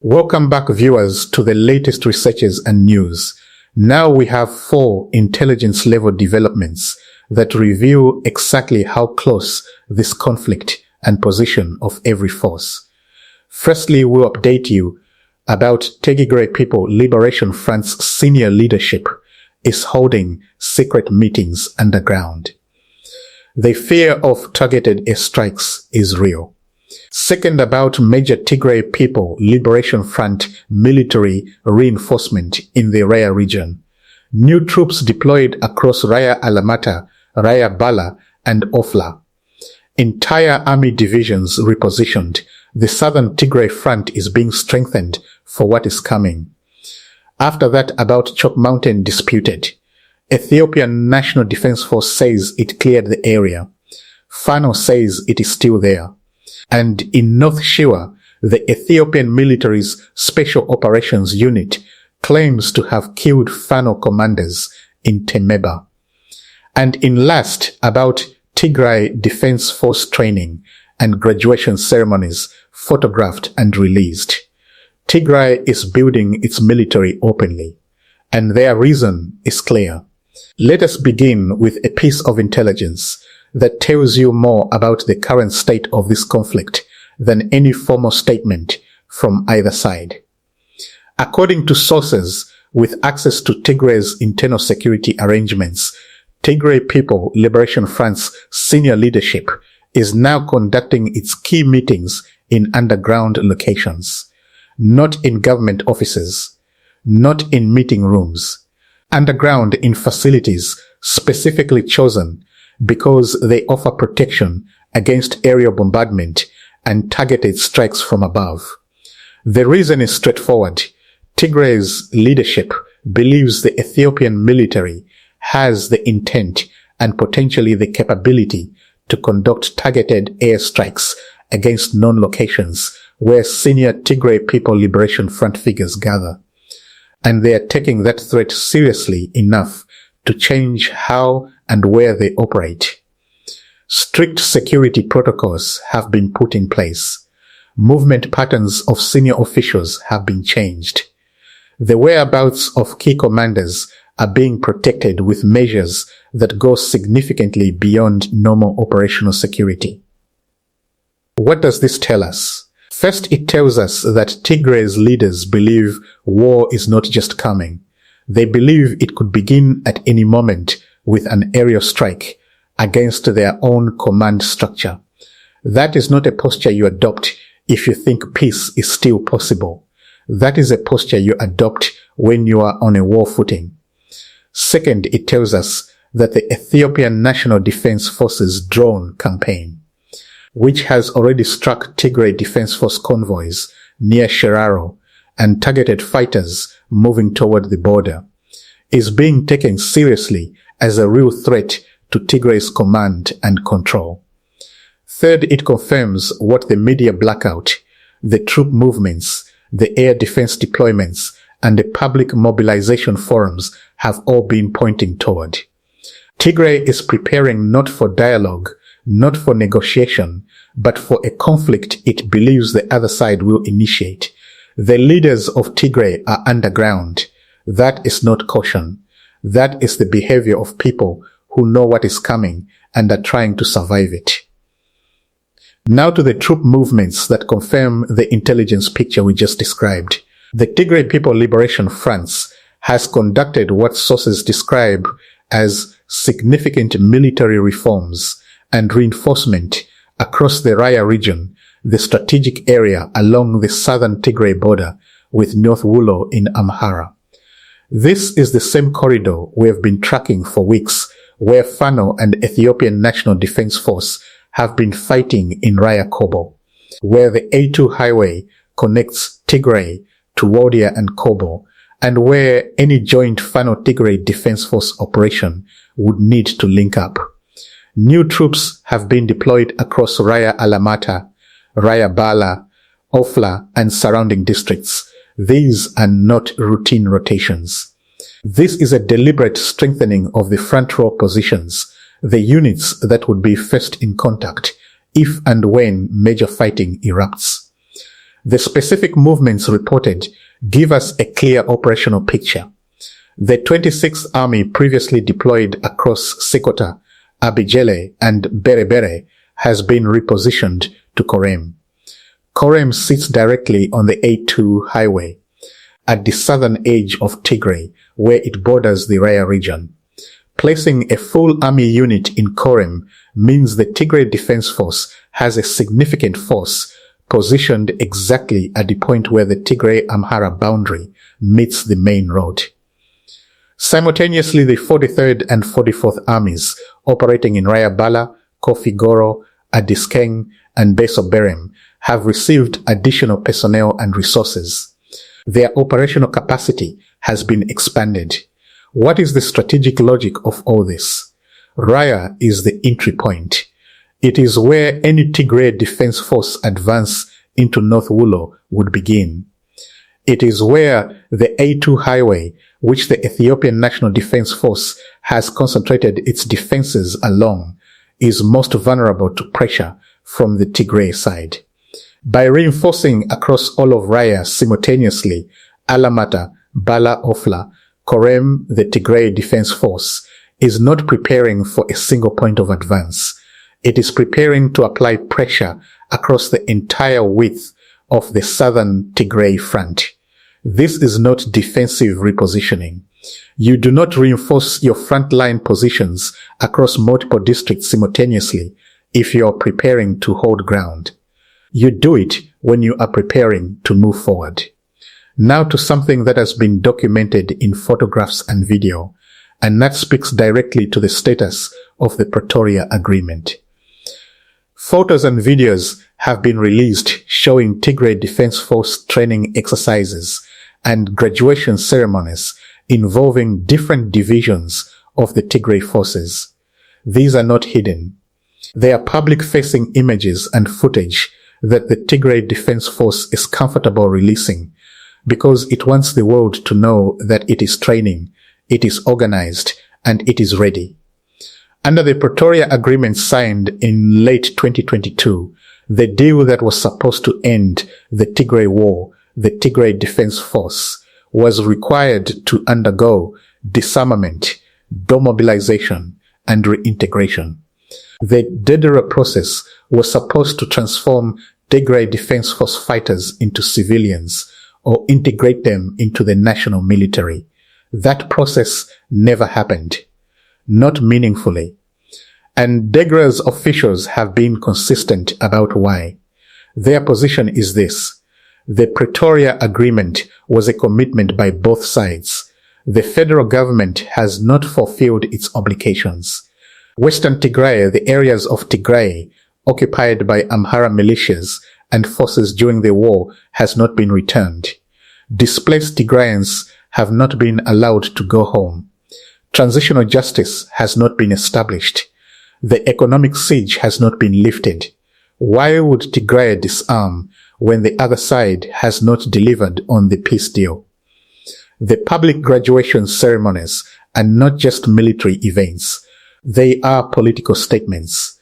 Welcome back, viewers, to the latest researches and news. Now we have 4 intelligence-level developments that reveal exactly how close this conflict and position of every force. Firstly, we'll update you about Tigray People Liberation Front's senior leadership is holding secret meetings underground. The fear of targeted airstrikes is real. Second, about major Tigray People Liberation Front military reinforcement in the Raya region. New troops deployed across Raya Alamata, Raya Bala, and Ofla. Entire army divisions repositioned. The southern Tigray front is being strengthened for what is coming. After that, about Chok Mountain disputed. Ethiopian National Defense Force says it cleared the area. Fano says it is still there. And in North Shiwa, the Ethiopian military's Special Operations Unit claims to have killed Fano commanders in Temeba. And in last, about Tigray Defense Force training and graduation ceremonies photographed and released. Tigray is building its military openly, and their reason is clear. Let us begin with a piece of intelligence that tells you more about the current state of this conflict than any formal statement from either side. According to sources with access to Tigray's internal security arrangements, Tigray People Liberation Front's senior leadership is now conducting its key meetings in underground locations, not in government offices, not in meeting rooms, underground in facilities specifically chosen because they offer protection against aerial bombardment and targeted strikes from above. The reason is straightforward. Tigray's leadership believes the Ethiopian military has the intent and potentially the capability to conduct targeted airstrikes against known locations where senior Tigray People Liberation Front figures gather. And they are taking that threat seriously enough to change how and where they operate. Strict security protocols have been put in place. Movement patterns of senior officials have been changed. The whereabouts of key commanders are being protected with measures that go significantly beyond normal operational security. What does this tell us? First, it tells us that Tigray's leaders believe war is not just coming. They believe it could begin at any moment with an aerial strike against their own command structure. That is not a posture you adopt if you think peace is still possible. That is a posture you adopt when you are on a war footing. Second, it tells us that the Ethiopian National Defense Force's drone campaign, which has already struck Tigray Defense Force convoys near Sheraro and targeted fighters moving toward the border, is being taken seriously as a real threat to Tigray's command and control. Third, it confirms what the media blackout, the troop movements, the air defense deployments, and the public mobilization forums have all been pointing toward. Tigray is preparing not for dialogue, not for negotiation, but for a conflict it believes the other side will initiate. The leaders of Tigray are underground. That is not caution. That is the behavior of people who know what is coming and are trying to survive it. Now to the troop movements that confirm the intelligence picture we just described. The Tigray People Liberation Front has conducted what sources describe as significant military reforms and reinforcement across the Raya region, the strategic area along the southern Tigray border with North Wulo in Amhara. This is the same corridor we have been tracking for weeks, where Fano and Ethiopian National Defense Force have been fighting in Raya Kobo, where the A2 highway connects Tigray to Wodia and Kobo, and where any joint Fano-Tigray Defense Force operation would need to link up. New troops have been deployed across Raya Alamata, Raya Bala, Ofla, and surrounding districts. These are not routine rotations. This is a deliberate strengthening of the front row positions, the units that would be first in contact if and when major fighting erupts. The specific movements reported give us a clear operational picture. The 26th Army previously deployed across Sikota, Abijele, and Berebere has been repositioned to Korem. Korem sits directly on the A2 highway at the southern edge of Tigray, where it borders the Raya region. Placing a full army unit in Korem means the Tigray Defense Force has a significant force positioned exactly at the point where the Tigray-Amhara boundary meets the main road. Simultaneously, the 43rd and 44th Armies operating in Raya Bala, Kofi Goro, Adiskeng, and Besoberem have received additional personnel and resources. Their operational capacity has been expanded. What is the strategic logic of all this? Raya is the entry point. It is where any Tigray Defense Force advance into North Wulo would begin. It is where the A2 highway, which the Ethiopian National Defense Force has concentrated its defenses along, is most vulnerable to pressure from the Tigray side. By reinforcing across all of Raya simultaneously, Alamata, Bala Ofla, Korem, the Tigray Defense Force, is not preparing for a single point of advance. It is preparing to apply pressure across the entire width of the southern Tigray front. This is not defensive repositioning. You do not reinforce your frontline positions across multiple districts simultaneously if you are preparing to hold ground. You do it when you are preparing to move forward. Now to something that has been documented in photographs and video, and that speaks directly to the status of the Pretoria Agreement. Photos and videos have been released showing Tigray Defense Force training exercises and graduation ceremonies involving different divisions of the Tigray forces. These are not hidden. They are public-facing images and footage that the Tigray Defense Force is comfortable releasing because it wants the world to know that it is training, it is organized, and it is ready. Under the Pretoria Agreement signed in late 2022, the deal that was supposed to end the Tigray War, the Tigray Defense Force, was required to undergo disarmament, demobilization, and reintegration. The Dedera process was supposed to transform Tigray Defense Force fighters into civilians or integrate them into the national military. That process never happened. Not meaningfully. And Degra's officials have been consistent about why. Their position is this. The Pretoria Agreement was a commitment by both sides. The federal government has not fulfilled its obligations. Western Tigray, the areas of Tigray occupied by Amhara militias and forces during the war, has not been returned. Displaced Tigrayans have not been allowed to go home. Transitional justice has not been established. The economic siege has not been lifted. Why would Tigray disarm when the other side has not delivered on the peace deal? The public graduation ceremonies are not just military events. They are political statements.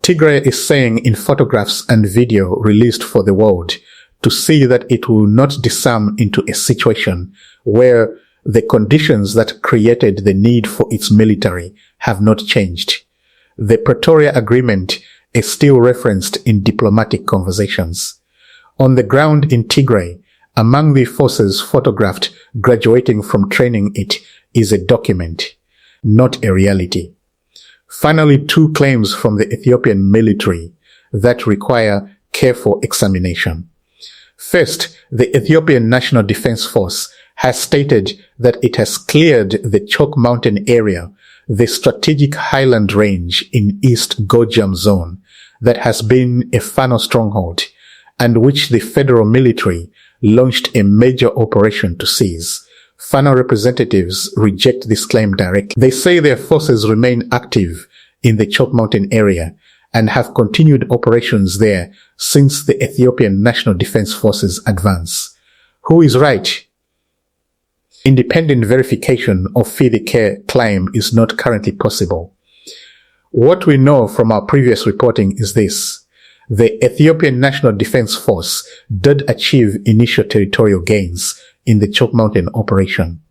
Tigray is saying in photographs and video released for the world to see that it will not disarm into a situation where the conditions that created the need for its military have not changed. The Pretoria Agreement is still referenced in diplomatic conversations. On the ground in Tigray, among the forces photographed graduating from training it is a document, not a reality. Finally, two claims from the Ethiopian military that require careful examination. First, the Ethiopian National Defense Force has stated that it has cleared the Chalk Mountain area, the strategic highland range in East Gojam zone that has been a Fano stronghold and which the federal military launched a major operation to seize. Fano representatives reject this claim directly. They say their forces remain active in the Chalk Mountain area and have continued operations there since the Ethiopian National Defense Forces advance. Who is right? Independent verification of FIDICARE claim is not currently possible. What we know from our previous reporting is this. The Ethiopian National Defense Force did achieve initial territorial gains in the Chalk Mountain operation.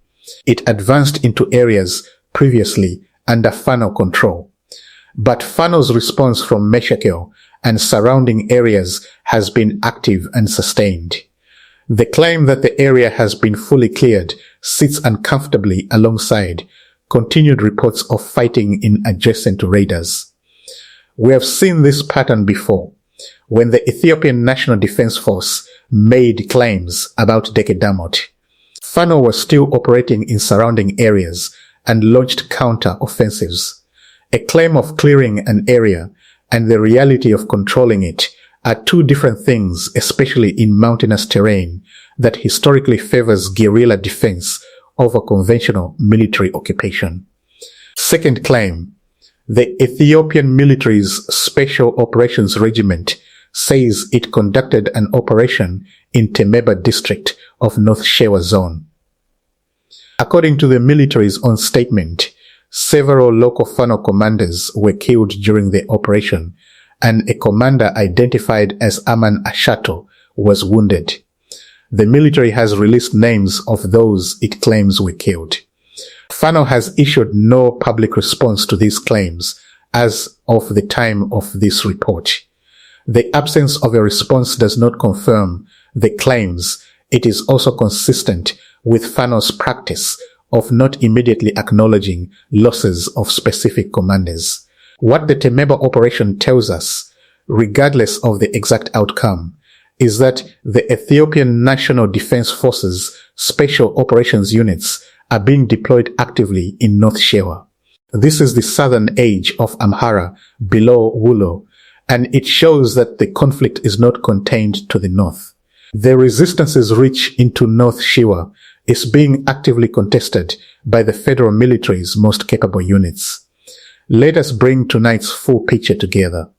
It advanced into areas previously under Fano control. But Fano's response from Meshakel and surrounding areas has been active and sustained. The claim that the area has been fully cleared sits uncomfortably alongside continued reports of fighting in adjacent raiders. We have seen this pattern before, when the Ethiopian National Defense Force made claims about Dekedamot. Fano was still operating in surrounding areas and launched counter-offensives. A claim of clearing an area and the reality of controlling it are two different things, especially in mountainous terrain that historically favors guerrilla defense over conventional military occupation. Second claim, the Ethiopian military's Special Operations Regiment says it conducted an operation in Temeba district of North Shewa zone. According to the military's own statement, several local Fano commanders were killed during the operation, and a commander identified as Aman Ashato was wounded. The military has released names of those it claims were killed. Fano has issued no public response to these claims as of the time of this report. The absence of a response does not confirm the claims. It is also consistent with Fano's practice of not immediately acknowledging losses of specific commanders. What the Temeba operation tells us, regardless of the exact outcome, is that the Ethiopian National Defense Forces Special Operations Units are being deployed actively in North Shewa. This is the southern edge of Amhara, below Wulo, and it shows that the conflict is not contained to the north. The resistance's reach into North Shewa is being actively contested by the federal military's most capable units. Let us bring tonight's full picture together.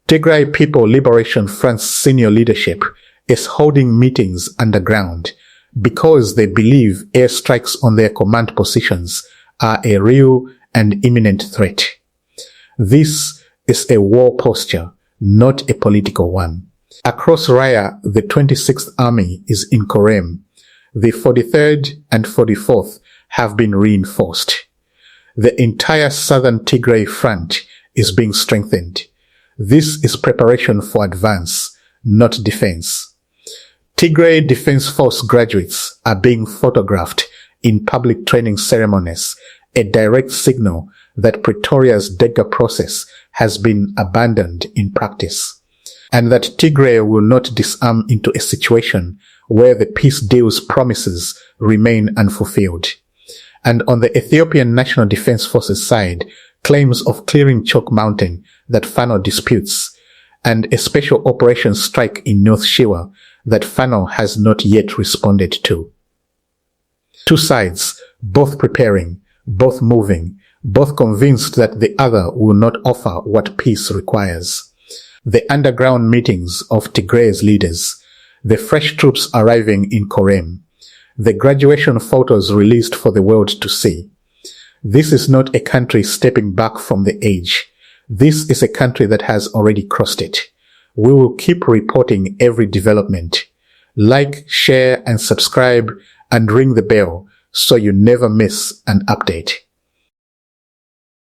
Tigray People Liberation Front's senior leadership is holding meetings underground because they believe airstrikes on their command positions are a real and imminent threat. This is a war posture, not a political one. Across Raya, the 26th Army is in Korem. The 43rd and 44th have been reinforced. The entire southern Tigray front is being strengthened. This is preparation for advance, not defense. Tigray Defense Force graduates are being photographed in public training ceremonies, a direct signal that Pretoria's Dega process has been abandoned in practice, and that Tigray will not disarm into a situation where the peace deal's promises remain unfulfilled. And on the Ethiopian National Defense Forces side, claims of clearing Chalk Mountain that Fano disputes, and a special operations strike in North Shewa that Fano has not yet responded to. Two sides, both preparing, both moving, both convinced that the other will not offer what peace requires. The underground meetings of Tigray's leaders, the fresh troops arriving in Korem, the graduation photos released for the world to see. This is not a country stepping back from the edge. This is a country that has already crossed it. We will keep reporting every development. Like, share, and subscribe, and ring the bell so you never miss an update.